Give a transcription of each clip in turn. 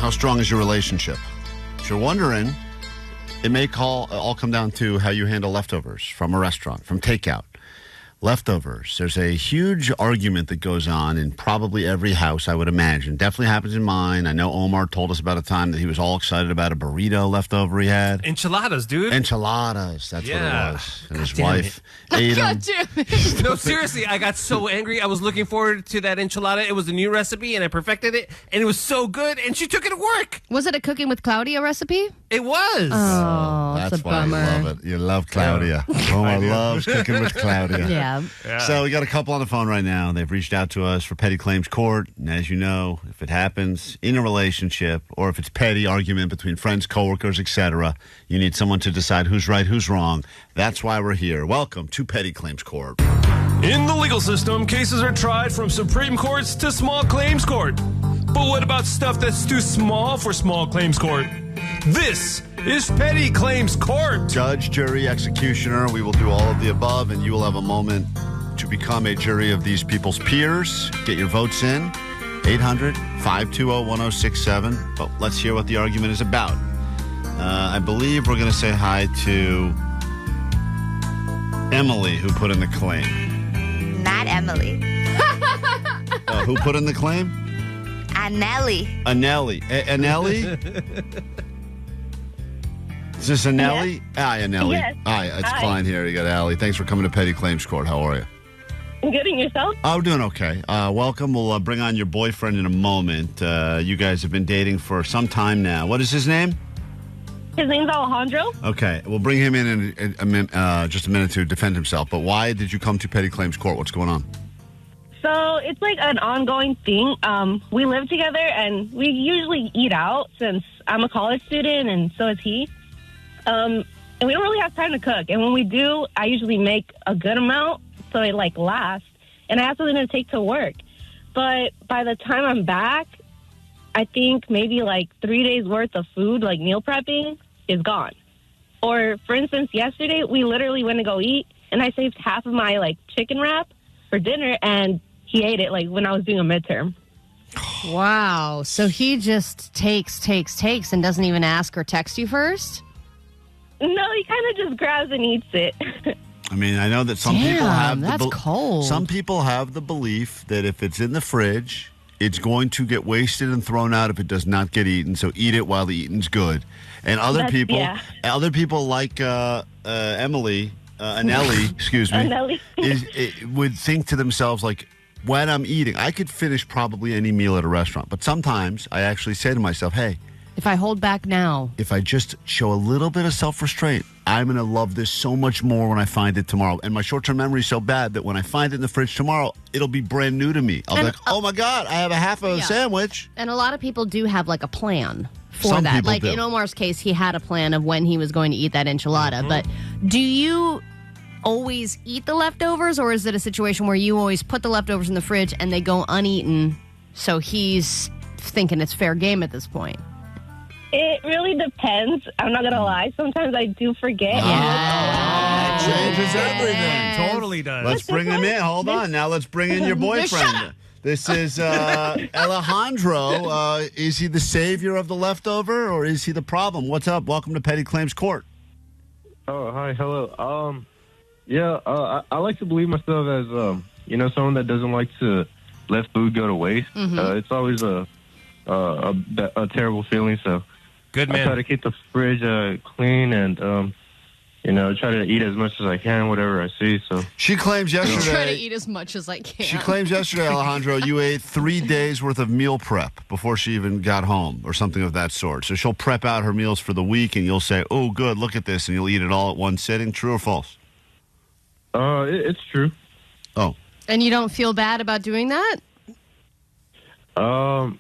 How strong is your relationship? If you're wondering, it may all come down to how you handle leftovers from a restaurant, from takeout. Leftovers. There's a huge argument that goes on in probably every house, I would imagine. Definitely happens in mine. I know Omar told us about a time that he was all excited about a burrito leftover he had. Enchiladas, dude. Enchiladas. That's what it was. And his wife ate them. No, seriously, I got so angry. I was looking forward to that enchilada. It was a new recipe, and I perfected it, and it was so good, and she took it to work. Was it a Cooking with Claudia recipe? It was. Oh, that's a why bummer. you love it. You love Claudia. Omar loves cooking with Claudia. Yeah. So we got a couple on the phone right now. They've reached out to us for petty claims court. And as you know, if it happens in a relationship or if it's petty argument between friends, coworkers, etc., you need someone to decide who's right, who's wrong. That's why we're here. Welcome to Petty Claims Court. In the legal system, cases are tried from Supreme Courts to small claims court. But what about stuff that's too small for small claims court? This is Petty Claims Court. Judge, jury, executioner, we will do all of the above, and you will have a moment to become a jury of these people's peers. Get your votes in. 800-520-1067. But let's hear what the argument is about. I believe we're going to say hi to Emily, who put in the claim. Not Emily. Who put in the claim? Anelli. Anelli. Anelli? Is this Anelli? Yes. Hi, Anelli. Yes. Hi, it's Hi. Klein here. You got Allie. Thanks for coming to Petty Claims Court. How are you? I'm good, and yourself? Oh, we're doing okay. Welcome. We'll bring on your boyfriend in a moment. You guys have been dating for some time now. What is his name? His name's Alejandro. Okay. We'll bring him in just a minute to defend himself. But why did you come to Petty Claims Court? What's going on? So it's like an ongoing thing. We live together, and we usually eat out since I'm a college student, and so is he. And we don't really have time to cook. And when we do, I usually make a good amount, so it, lasts. And I have something to take to work. But by the time I'm back, I think maybe 3 days worth of food, meal prepping, is gone. Or, for instance, yesterday, we literally went to go eat, and I saved half of my, chicken wrap for dinner, and he ate it, when I was doing a midterm. Wow. So he just takes, and doesn't even ask or text you first? No, he kind of just grabs and eats it. I mean, I know that some people have that's cold. Some people have the belief that if it's in the fridge, it's going to get wasted and thrown out if it does not get eaten. So eat it while the eating's good. And other people like Emily, Anelli, excuse me, Anelli. would think to themselves when I'm eating, I could finish probably any meal at a restaurant. But sometimes I actually say to myself, hey, if I hold back now. if I just show a little bit of self-restraint, I'm going to love this so much more when I find it tomorrow. And my short-term memory is so bad that when I find it in the fridge tomorrow, it'll be brand new to me. I'll be like, oh, my God, I have a half of a sandwich. And a lot of people do have a plan for Some that. people do. In Omar's case, he had a plan of when he was going to eat that enchilada. But do you always eat the leftovers, or is it a situation where you always put the leftovers in the fridge and they go uneaten, so he's thinking it's fair game at this point? It really depends. I'm not going to lie. Sometimes I do forget. That changes everything. Totally does. Let's bring him in. Hold on. Now let's bring in your boyfriend. This is Alejandro. Is he the savior of the leftover, or is he the problem? What's up? Welcome to Petty Claims Court. Oh, hi, hello. I like to believe myself as, someone that doesn't like to let food go to waste. It's always a terrible feeling, so Good I man. try to keep the fridge clean and, try to eat as much as I can, whatever I see, so. She claims Try to yesterday. eat as much as I can. She claims yesterday, Alejandro, you ate 3 days worth of meal prep before she even got home, or something of that sort. So she'll prep out her meals for the week, and you'll say, "Oh, good, look at this," and you'll eat it all at one sitting. True or false? It's true. Oh, And you don't feel bad about doing that? I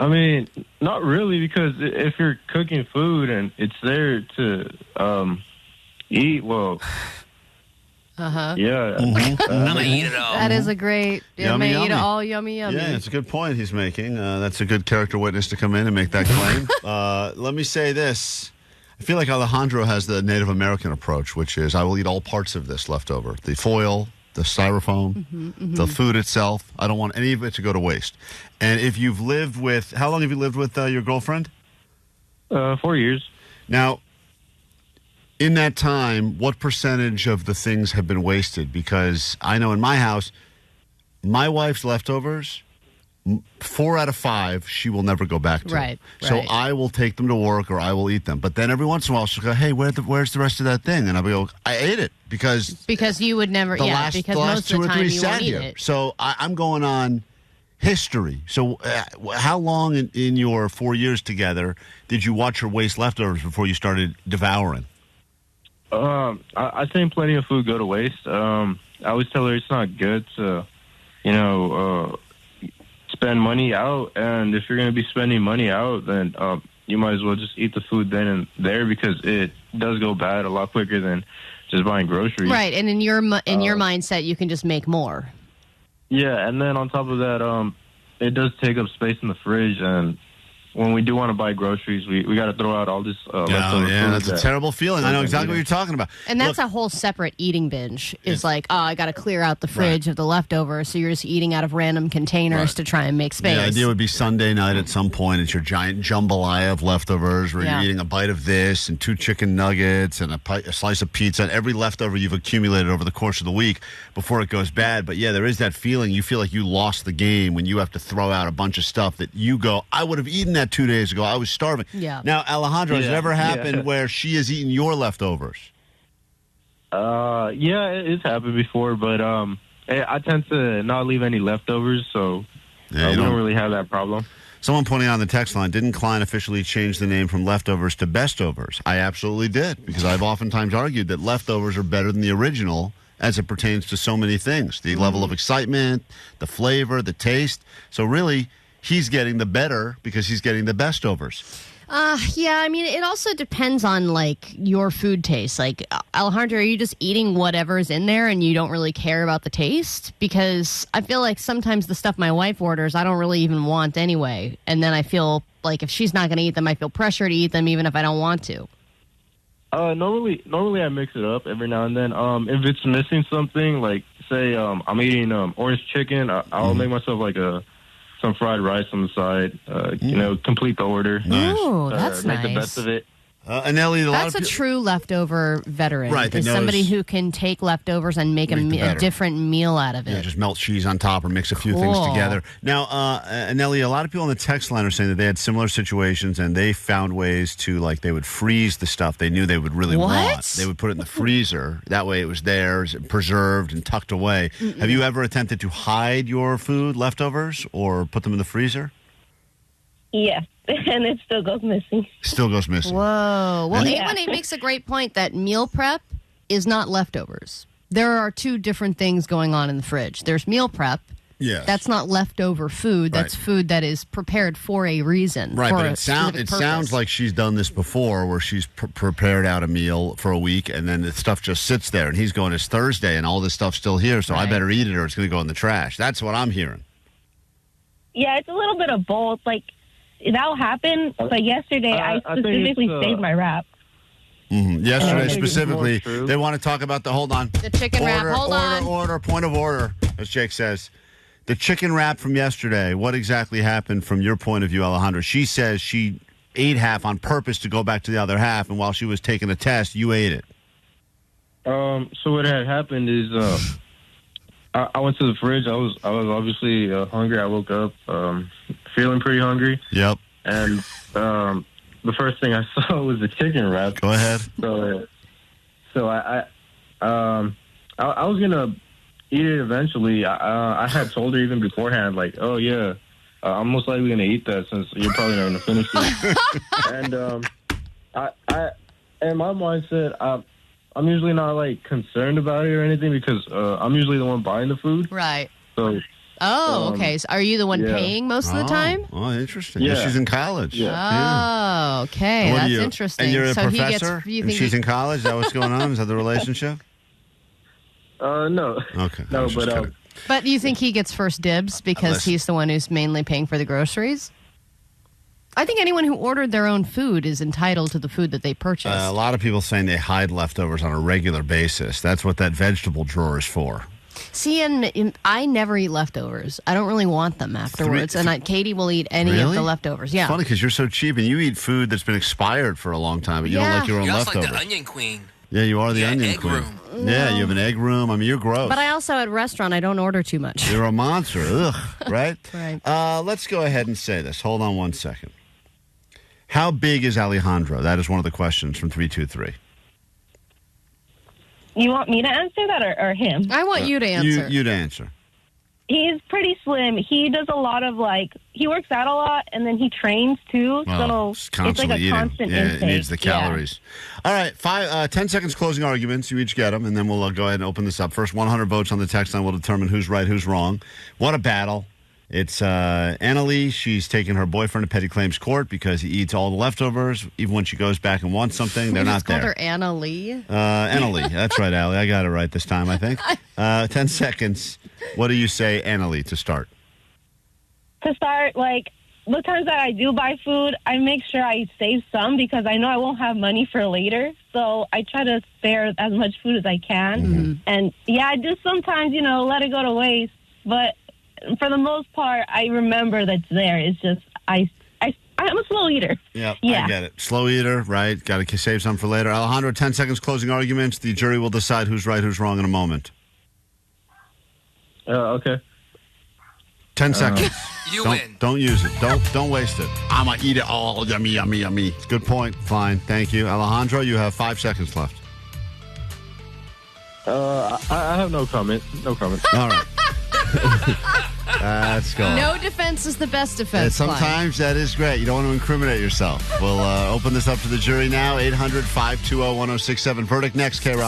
mean, not really, because if you're cooking food and it's there to eat, well, yeah. I'm gonna eat it all. That is a great. Yummy, Eat yummy. it all yummy, yummy. yeah, it's a good point he's making. That's a good character witness to come in and make that claim. Let me say this. I feel like Alejandro has the Native American approach, which is I will eat all parts of this leftover. The foil, the styrofoam, the food itself. I don't want any of it to go to waste. And if you've lived with, how long have you lived with your girlfriend? 4 years. Now, in that time, what percentage of the things have been wasted? Because I know in my house, my wife's leftovers, 4 out of 5, she will never go back to. Right. So I will take them to work or I will eat them. But then every once in a while, she'll go, hey, where's the rest of that thing? And I'll go, I ate it because you would never, because the most last of 2 the or time 3 you sat won't eat here. it. So I'm going on history. So how long in your 4 years together did you watch her waste leftovers before you started devouring? I think plenty of food go to waste. I always tell her it's not good to, spend money out. And if you're going to be spending money out, then you might as well just eat the food then and there, because it does go bad a lot quicker than just buying groceries. Right, and in your mindset, you can just make more. Yeah, and then on top of that, it does take up space in the fridge, and when we do want to buy groceries, we got to throw out all this leftover food. That's a terrible feeling. I know exactly what you're talking about. And that's a whole separate eating binge. Is like, I got to clear out the fridge of the leftovers, so you're just eating out of random containers to try and make space. The idea would be Sunday night at some point. It's your giant jambalaya of leftovers where you're eating a bite of this and 2 chicken nuggets and a slice of pizza and every leftover you've accumulated over the course of the week before it goes bad. But yeah, there is that feeling. You feel like you lost the game when you have to throw out a bunch of stuff that you go, I would have eaten that 2 days ago. I was starving. Yeah. Now, Alejandro, has it ever happened where she has eaten your leftovers? Yeah, it's happened before, but I tend to not leave any leftovers, so we don't really have that problem. Someone pointing out on the text line, didn't Klein officially change the name from leftovers to bestovers? I absolutely did, because I've oftentimes argued that leftovers are better than the original as it pertains to so many things. The level of excitement, the flavor, the taste. So really, he's getting the better because he's getting the bestovers. Yeah, I mean, it also depends on, like, your food taste. Like, Alejandro, are you just eating whatever's in there and you don't really care about the taste? Because I feel like sometimes the stuff my wife orders, I don't really even want anyway. And then I feel like if she's not going to eat them, I feel pressure to eat them even if I don't want to. Normally I mix it up every now and then. If it's missing something, like, say I'm eating orange chicken, I'll make myself, like, some fried rice on the side, complete the order. Nice. Ooh, that's make nice. the best of it. And Ellie, That's a true leftover veteran. Right, that is somebody knows- who can take leftovers and make a better. different meal out of it. Yeah, just melt cheese on top or mix a few things together. Now, Nelly, a lot of people on the text line are saying that they had similar situations and they found ways to, like, they would freeze the stuff they knew they would really want. They would put it in the freezer. That way it was theirs, preserved and tucked away. Have you ever attempted to hide your food, leftovers, or put them in the freezer? Yeah, and it still goes missing. Still goes missing. Whoa. Well, Yeah. A1A makes a great point that meal prep is not leftovers. There are 2 different things going on in the fridge. There's meal prep. Yes. That's not leftover food. That's food that is prepared for a reason. Right, for but a it specific purpose. sounds like she's done this before where she's prepared out a meal for a week and then the stuff just sits there and he's going, it's Thursday and all this stuff's still here, so I better eat it or it's going to go in the trash. That's what I'm hearing. Yeah, it's a little bit of both. Like, that'll happen, but yesterday I I think specifically it's, saved my wrap. Yesterday I think it's specifically, more true. they want to talk about hold on. The chicken wrap. Hold on. Point of order, as Jake says. The chicken wrap from yesterday, what exactly happened from your point of view, Alejandro? She says she ate half on purpose to go back to the other half, and while she was taking a test, you ate it. So what had happened is I went to the fridge. I was obviously hungry. I woke up feeling pretty hungry. Yep. And the first thing I saw was the chicken wrap. Go ahead. So I was gonna eat it eventually. I had told her even beforehand, like, oh yeah, I'm most likely gonna eat that since you're probably not gonna finish it. And I in my mindset, I'm usually not like concerned about it or anything because I'm usually the one buying the food. Right. So. Okay. So are you the one paying most of the time? Oh, interesting. Yeah. She's in college. Yeah. Oh, okay. What are That's you? interesting. And you're a so professor? you And think she's in college? Is that what's going on? Is that the relationship? No. Okay. I No, was just but kidding. But you think he gets first dibs because Listen. he's the one who's mainly paying for the groceries? I think anyone who ordered their own food is entitled to the food that they purchased. A lot of people saying they hide leftovers on a regular basis. That's what that vegetable drawer is for. See, and I never eat leftovers. I don't really want them afterwards. Katie will eat any of Really? the leftovers. Yeah. It's funny because you're so cheap and you eat food that's been expired for a long time, but you don't Yeah. like your own You're also leftovers. like the onion queen. Yeah, you are the onion egg queen. room. Yeah, you have an egg room. I mean, you're gross. But I also, at a restaurant, I don't order too much. You're a monster. Ugh, right? Right. Let's go ahead and say this. Hold on one second. How big is Alejandro? That is one of the questions from 323. You want me to answer that or him? I want you to answer. You to answer. He's pretty slim. He does a lot of he works out a lot and then he trains too. So Just it's like constantly a eating. constant Yeah, intake. it needs the calories. All right, 10 seconds closing arguments. You each get them, and then we'll go ahead and open this up. First 100 votes on the text line will determine who's right, who's wrong. What a battle. It's Annalie. She's taking her boyfriend to petty claims court because he eats all the leftovers. Even when she goes back and wants something, they're You not just called there. her Anna Lee. Annalie. That's right, Allie. I got it right this time, I think. 10 seconds. What do you say, Annalie, to start? To start, the times that I do buy food, I make sure I save some because I know I won't have money for later. So I try to spare as much food as I can. Mm-hmm. And yeah, I do sometimes, let it go to waste. But for the most part, I remember that's there. It's just I'm a slow eater. Yeah, Yeah. I get it. Slow eater, right? Got to save some for later. Alejandro, 10 seconds closing arguments. The jury will decide who's right, who's wrong in a moment. Okay. 10 seconds. You don't, win. Don't use it. Don't waste it. I'm going to eat it all. Yummy, yummy, yummy. Good point. Fine. Thank you. Alejandro, you have 5 seconds left. I have no comment. No comment. All right. Let's go. No defense is the best defense. Clyde. Sometimes that is great. You don't want to incriminate yourself. We'll open this up to the jury now. 800-520-1067. Verdict next, KROQ.